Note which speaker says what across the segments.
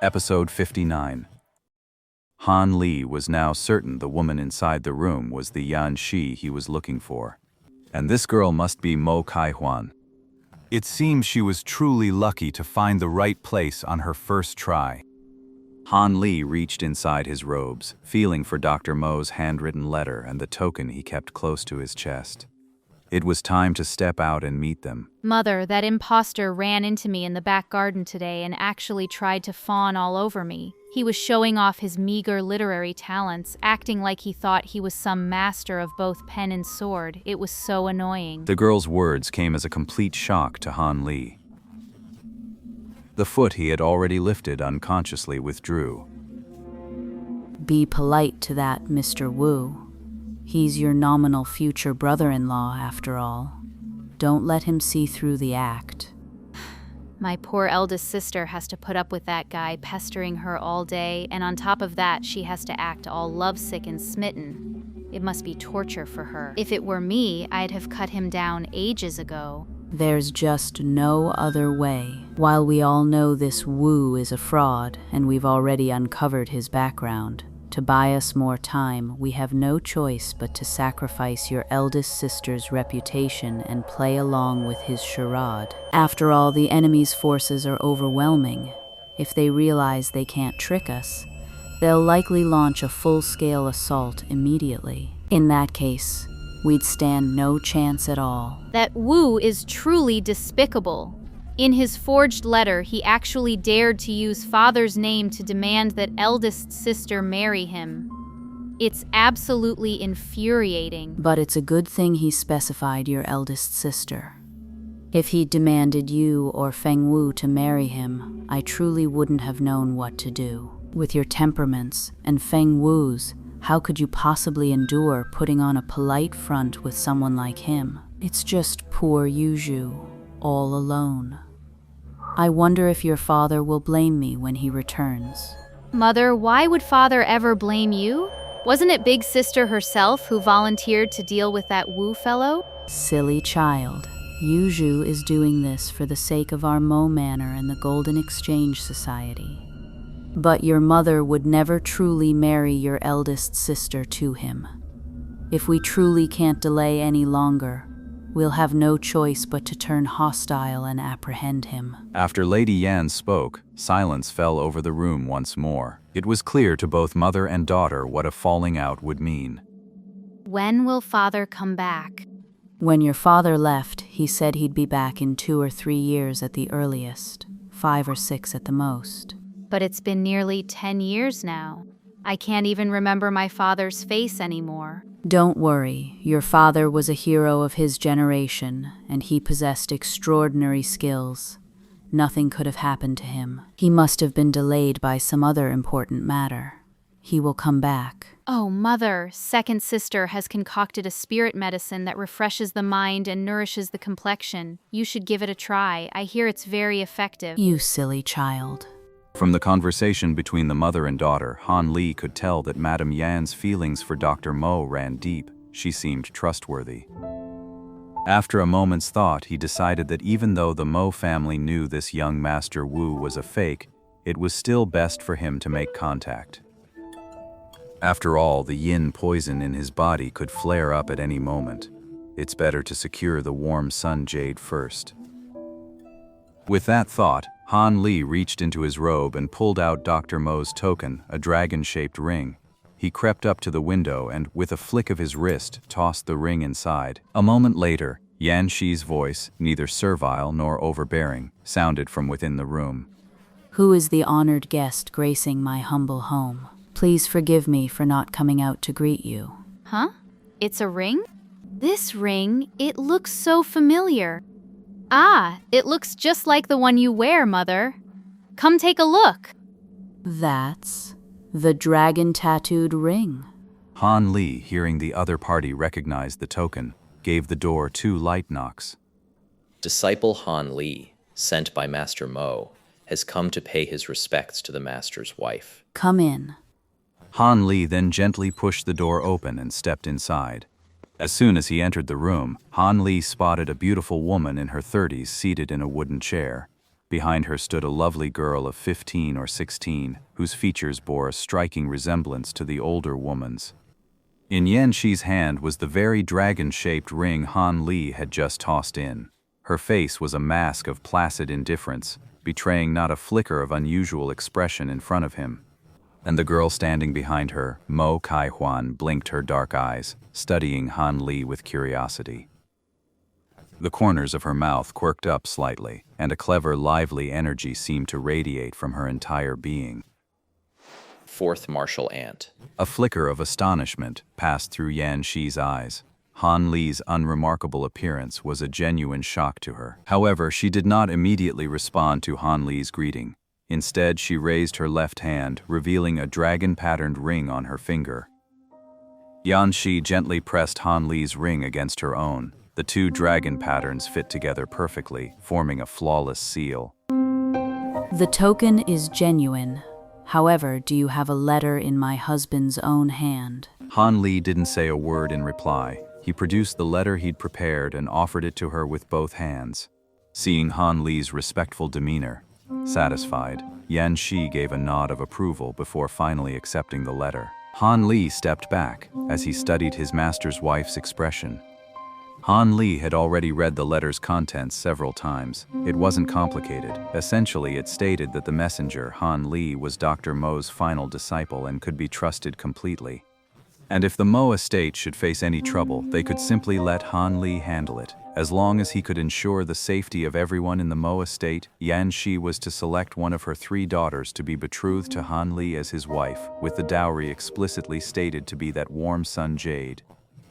Speaker 1: Episode 59. Han Li was now certain the woman inside the room was the Yan Shi he was looking for. And this girl must be Mo Kaihuan. It seems she was truly lucky to find the right place on her first try. Han Li reached inside his robes, feeling for Dr. Mo's handwritten letter and the token he kept close to his chest. It was time to step out and meet them.
Speaker 2: Mother, that imposter ran into me in the back garden today and actually tried to fawn all over me. He was showing off his meager literary talents, acting like he thought he was some master of both pen and sword. It was so annoying.
Speaker 1: The girl's words came as a complete shock to Han Li. The foot he had already lifted unconsciously withdrew.
Speaker 3: Be polite to that Mr. Wu. He's your nominal future brother-in-law, after all. Don't let him see through the act.
Speaker 2: My poor eldest sister has to put up with that guy pestering her all day, and on top of that, she has to act all lovesick and smitten. It must be torture for her. If it were me, I'd have cut him down ages ago.
Speaker 3: There's just no other way. While we all know this Wu is a fraud, and we've already uncovered his background, to buy us more time, we have no choice but to sacrifice your eldest sister's reputation and play along with his charade. After all, the enemy's forces are overwhelming. If they realize they can't trick us, they'll likely launch a full-scale assault immediately. In that case, we'd stand no chance at all.
Speaker 2: That Wu is truly despicable. In his forged letter, he actually dared to use father's name to demand that eldest sister marry him. It's absolutely infuriating.
Speaker 3: But it's a good thing he specified your eldest sister. If he demanded you or Feng Wu to marry him, I truly wouldn't have known what to do. With your temperaments and Feng Wu's, how could you possibly endure putting on a polite front with someone like him? It's just poor Yuzhu, all alone. I wonder if your father will blame me when he returns.
Speaker 2: Mother, why would father ever blame you? Wasn't it big sister herself who volunteered to deal with that Wu fellow?
Speaker 3: Silly child. Yuzhu is doing this for the sake of our Mo Manor and the Golden Exchange Society. But your mother would never truly marry your eldest sister to him. If we truly can't delay any longer, we'll have no choice but to turn hostile and apprehend him.
Speaker 1: After Lady Yan spoke, silence fell over the room once more. It was clear to both mother and daughter what a falling out would mean.
Speaker 2: When will father come back?
Speaker 3: When your father left, he said he'd be back in 2 or 3 years at the earliest, 5 or 6 at the most.
Speaker 2: But it's been nearly 10 years now. I can't even remember my father's face anymore.
Speaker 3: Don't worry, your father was a hero of his generation, and he possessed extraordinary skills. Nothing could have happened to him. He must have been delayed by some other important matter. He will come back.
Speaker 2: Oh, Mother, second sister has concocted a spirit medicine that refreshes the mind and nourishes the complexion. You should give it a try. I hear it's very effective.
Speaker 3: You silly child.
Speaker 1: From the conversation between the mother and daughter, Han Li could tell that Madame Yan's feelings for Dr. Mo ran deep. She seemed trustworthy. After a moment's thought, he decided that even though the Mo family knew this young Master Wu was a fake, it was still best for him to make contact. After all, the yin poison in his body could flare up at any moment. It's better to secure the warm sun jade first. With that thought, Han Li reached into his robe and pulled out Dr. Mo's token, a dragon-shaped ring. He crept up to the window and, with a flick of his wrist, tossed the ring inside. A moment later, Yan Shi's voice, neither servile nor overbearing, sounded from within the room.
Speaker 3: Who is the honored guest gracing my humble home? Please forgive me for not coming out to greet you.
Speaker 2: Huh? It's a ring? This ring, it looks so familiar. Ah, it looks just like the one you wear, Mother. Come take a look.
Speaker 3: That's the dragon-tattooed ring.
Speaker 1: Han Li, hearing the other party recognize the token, gave the door 2 light knocks.
Speaker 4: Disciple Han Li, sent by Master Mo, has come to pay his respects to the Master's wife.
Speaker 3: Come in.
Speaker 1: Han Li then gently pushed the door open and stepped inside. As soon as he entered the room, Han Li spotted a beautiful woman in her 30s seated in a wooden chair. Behind her stood a lovely girl of 15 or 16, whose features bore a striking resemblance to the older woman's. In Yan Shi's hand was the very dragon-shaped ring Han Li had just tossed in. Her face was a mask of placid indifference, betraying not a flicker of unusual expression in front of him. And the girl standing behind her, Mo Kai-Huan, blinked her dark eyes, studying Han Li with curiosity. The corners of her mouth quirked up slightly, and a clever, lively energy seemed to radiate from her entire being.
Speaker 4: Fourth martial ant.
Speaker 1: A flicker of astonishment passed through Yan Shi's eyes. Han Li's unremarkable appearance was a genuine shock to her. However, she did not immediately respond to Han Li's greeting. Instead, she raised her left hand, revealing a dragon-patterned ring on her finger. Yan Shi gently pressed Han Li's ring against her own. The two dragon patterns fit together perfectly, forming a flawless seal.
Speaker 3: The token is genuine. However, do you have a letter in my husband's own hand?
Speaker 1: Han Li didn't say a word in reply. He produced the letter he'd prepared and offered it to her with both hands. Seeing Han Li's respectful demeanor, satisfied, Yan Shi gave a nod of approval before finally accepting the letter. Han Li stepped back as he studied his master's wife's expression. Han Li had already read the letter's contents several times. It wasn't complicated. Essentially, it stated that the messenger, Han Li, was Dr. Mo's final disciple and could be trusted completely. And if the Mo estate should face any trouble, they could simply let Han Li handle it. As long as he could ensure the safety of everyone in the Mo estate, Yan Shi was to select one of her 3 daughters to be betrothed to Han Li as his wife, with the dowry explicitly stated to be that warm sun jade.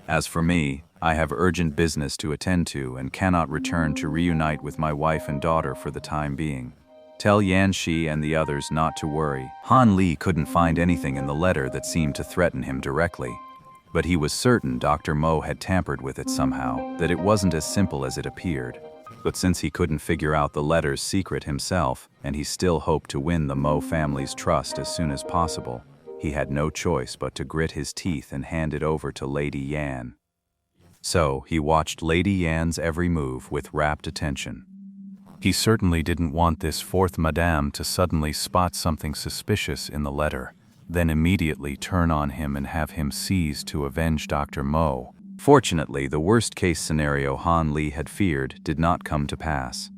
Speaker 1: As for me, I have urgent business to attend to and cannot return to reunite with my wife and daughter for the time being. Tell Yan Shi and the others not to worry. Han Li couldn't find anything in the letter that seemed to threaten him directly, but he was certain Dr. Mo had tampered with it somehow, that it wasn't as simple as it appeared. But since he couldn't figure out the letter's secret himself, and he still hoped to win the Mo family's trust as soon as possible, he had no choice but to grit his teeth and hand it over to Lady Yan. So, he watched Lady Yan's every move with rapt attention. He certainly didn't want this 4th Madame to suddenly spot something suspicious in the letter, then immediately turn on him and have him seized to avenge Dr. Mo. Fortunately, the worst-case scenario Han Li had feared did not come to pass.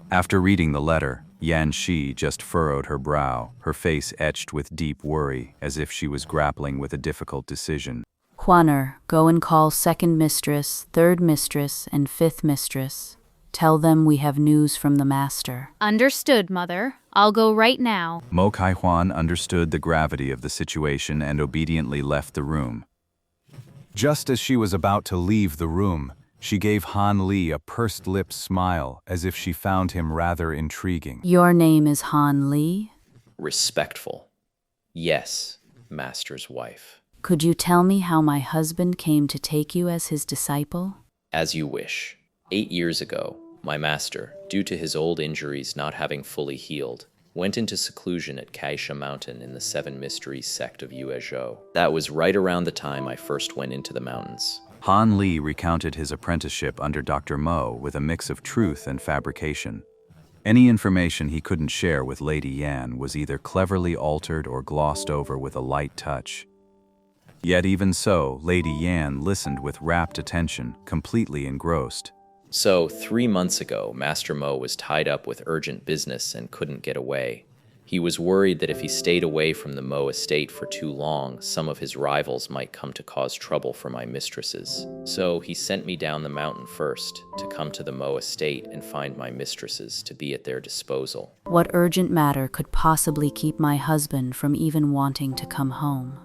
Speaker 1: After reading the letter, Yan Shi just furrowed her brow, her face etched with deep worry, as if she was grappling with a difficult decision.
Speaker 3: Huaner, go and call 2nd mistress, 3rd mistress, and 5th mistress. Tell them we have news from the master.
Speaker 2: Understood, Mother. I'll go right now.
Speaker 1: Mo Kai-Huan understood the gravity of the situation and obediently left the room. Just as she was about to leave the room, she gave Han Li a pursed-lipped smile, as if she found him rather intriguing.
Speaker 3: Your name is Han Li?
Speaker 4: Respectful. Yes, master's wife.
Speaker 3: Could you tell me how my husband came to take you as his disciple?
Speaker 4: As you wish. 8 years ago, my master, due to his old injuries not having fully healed, went into seclusion at Kaisha Mountain in the 7 Mysteries sect of Yuezhou. That was right around the time I first went into the mountains.
Speaker 1: Han Li recounted his apprenticeship under Dr. Mo with a mix of truth and fabrication. Any information he couldn't share with Lady Yan was either cleverly altered or glossed over with a light touch. Yet even so, Lady Yan listened with rapt attention, completely engrossed.
Speaker 4: So, 3 months ago, Master Mo was tied up with urgent business and couldn't get away. He was worried that if he stayed away from the Mo estate for too long, some of his rivals might come to cause trouble for my mistresses. So, he sent me down the mountain first, to come to the Mo estate and find my mistresses to be at their disposal.
Speaker 3: What urgent matter could possibly keep my husband from even wanting to come home?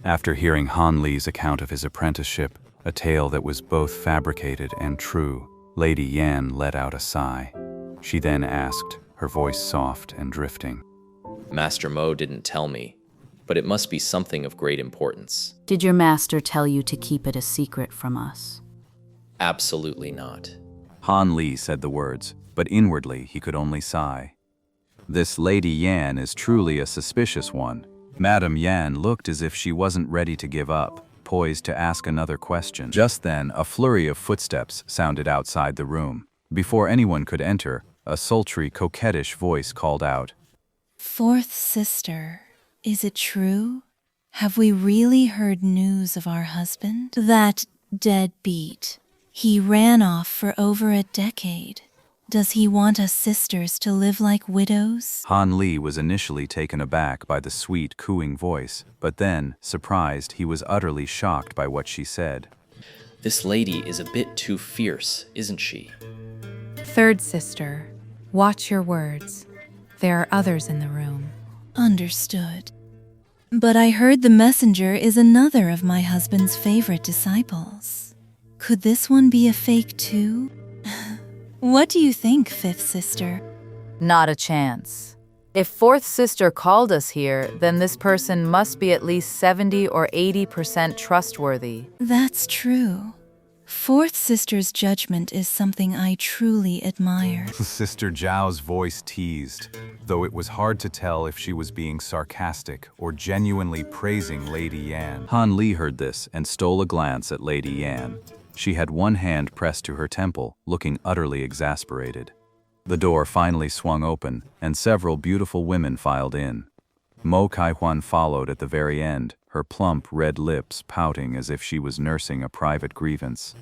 Speaker 1: After hearing Han Li's account of his apprenticeship, a tale that was both fabricated and true, Lady Yan let out a sigh. She then asked, her voice soft and drifting.
Speaker 4: Master Mo didn't tell me, but it must be something of great importance.
Speaker 3: Did your master tell you to keep it a secret from us?
Speaker 4: Absolutely not.
Speaker 1: Han Li said the words, but inwardly he could only sigh. This Lady Yan is truly a suspicious one. Madame Yan looked as if she wasn't ready to give up, poised to ask another question. Just then, a flurry of footsteps sounded outside the room. Before anyone could enter, A sultry, coquettish voice called out.
Speaker 5: Fourth sister, is it true? Have we really heard news of our husband? That deadbeat. He ran off for over a decade. Does he want us sisters to live like widows?
Speaker 1: Han Li was initially taken aback by the sweet, cooing voice, but then, surprised, he was utterly shocked by what she said.
Speaker 4: This lady is a bit too fierce, isn't she?
Speaker 6: Third sister, watch your words. There are others in the room.
Speaker 5: Understood. But I heard the messenger is another of my husband's favorite disciples. Could this one be a fake too? What do you think, fifth sister?
Speaker 3: Not a chance. If fourth sister called us here, then this person must be at least 70 or 80% trustworthy.
Speaker 5: That's true. Fourth sister's judgment is something I truly admire.
Speaker 1: Sister Zhao's voice teased, though it was hard to tell if she was being sarcastic or genuinely praising Lady Yan. Han Li heard this and stole a glance at Lady Yan. She had one hand pressed to her temple, looking utterly exasperated. The door finally swung open, and several beautiful women filed in. Mo Kaihuan followed at the very end, her plump red lips pouting as if she was nursing a private grievance.